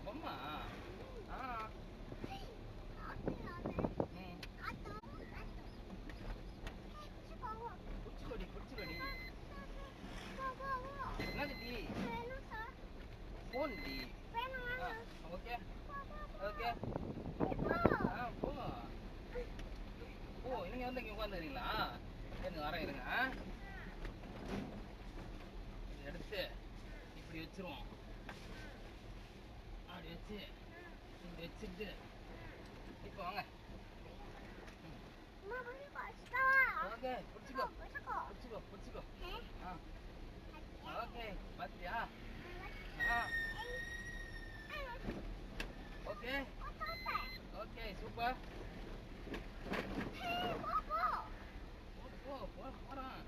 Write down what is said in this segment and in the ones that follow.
பொம்மா புடிச்சுக்கோடி என்னது டி போன் டி ஓகே ஓகே போ ஓ நீங்க வந்து இங்க உட்காந்துறீங்களா இருங்க வரேன் இருங்க எடுத்து இப்படி வச்சிருவோம் அப்படி வச்சு இப்படி வச்சுட்டு இப்போ வாங்க ஓகே பிடிச்சிக்கோ பிடிச்சிக்கோ பிடிச்சிக்கோ ஓகே பார்த்தியா ஓகே ஓகே சூப்பர் போறான்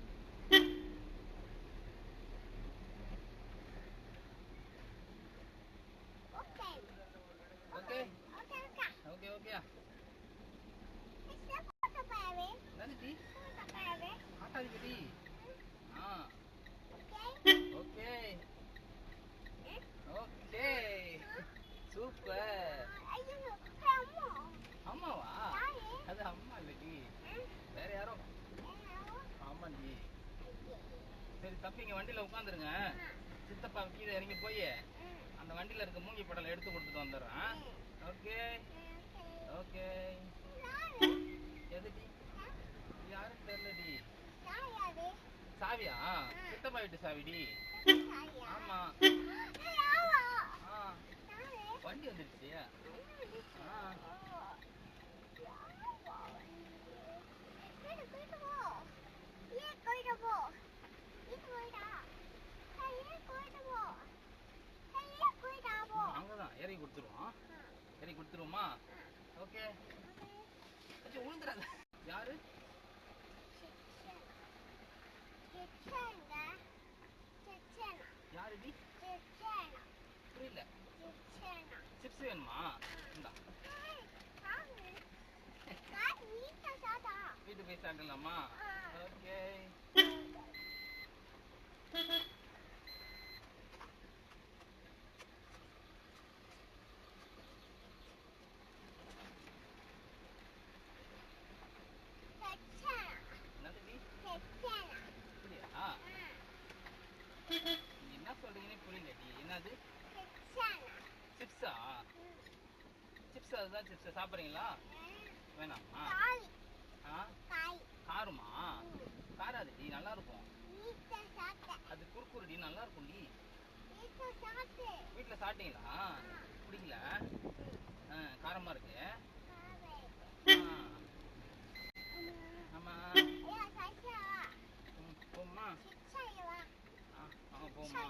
ஓகே ஓகே ஓகே நன்றி ஆட்டாதிபதி ஓகே ஓகே சூப்பர் அம்மாவா அது அம்மா இல்லடி வேற யாரோ ஆமாண்டி சரி தப்பிங்க வண்டியில உட்காந்துருங்க சித்தப்பா கீழே இறங்கி போய் அந்த வண்டியில இருக்க மூங்கி படலை எடுத்து கொடுத்துட்டு வந்துடுறேன் ஓகே ஓகே எதுடி யாரும் தெரியலடி சாவியா சித்தப்பா வீட்டு சாவிடி ஆமா வண்டி வந்துருச்சு அங்கதான் இறங்கி கொடுத்துருவோம் இறங்கி கொடுத்துருவோமா ஓகே உழுந்துறாங்க யாரு யாருடி புரியல சிப்ஸ் வேணுமா இந்தா வீட்டு போய் சாப்பிடலாமா ஓகே என்ன சொல்றீங்கன்னு புரியலடி என்னது சிப்ஸா சிப்ஸ் அதுதான் சிப்ஸ் சாப்பிட்றீங்களா வேணாமா காருமா காராதுடி நல்லா இருக்கும் அது குறுக்குருடி நல்லா இருக்கும்டி வீட்டில் சாப்பிட்டீங்களா பிடிக்கல காரமா இருக்கு ஆமா போமா போமா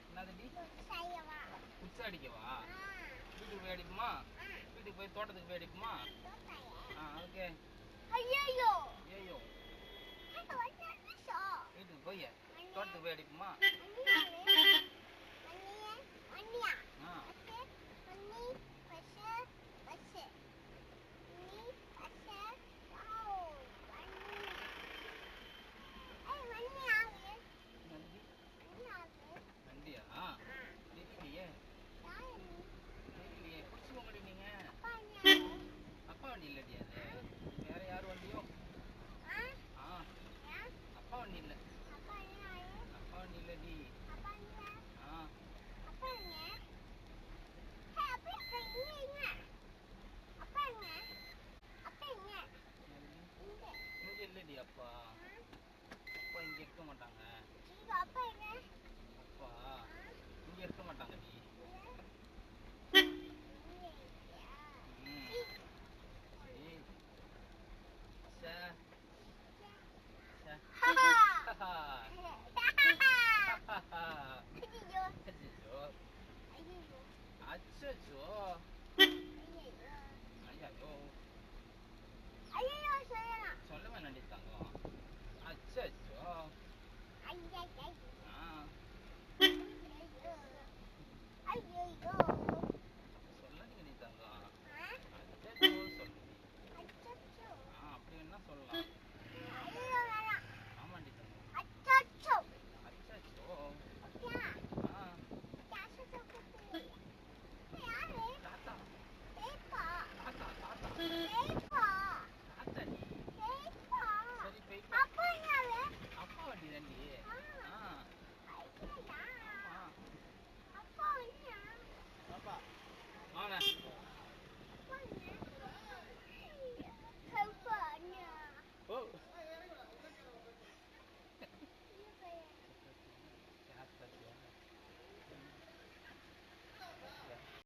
என்னதுடி குச்சி அடிக்கவா வீட்டுக்கு போய் அடிக்குமா வீட்டுக்கு போய் தோட்டத்துக்கு போய் அடிக்குமா ஓகே ஐயோ வீட்டுக்கு போய் தோட்டத்துக்கு போய் அடிக்குமா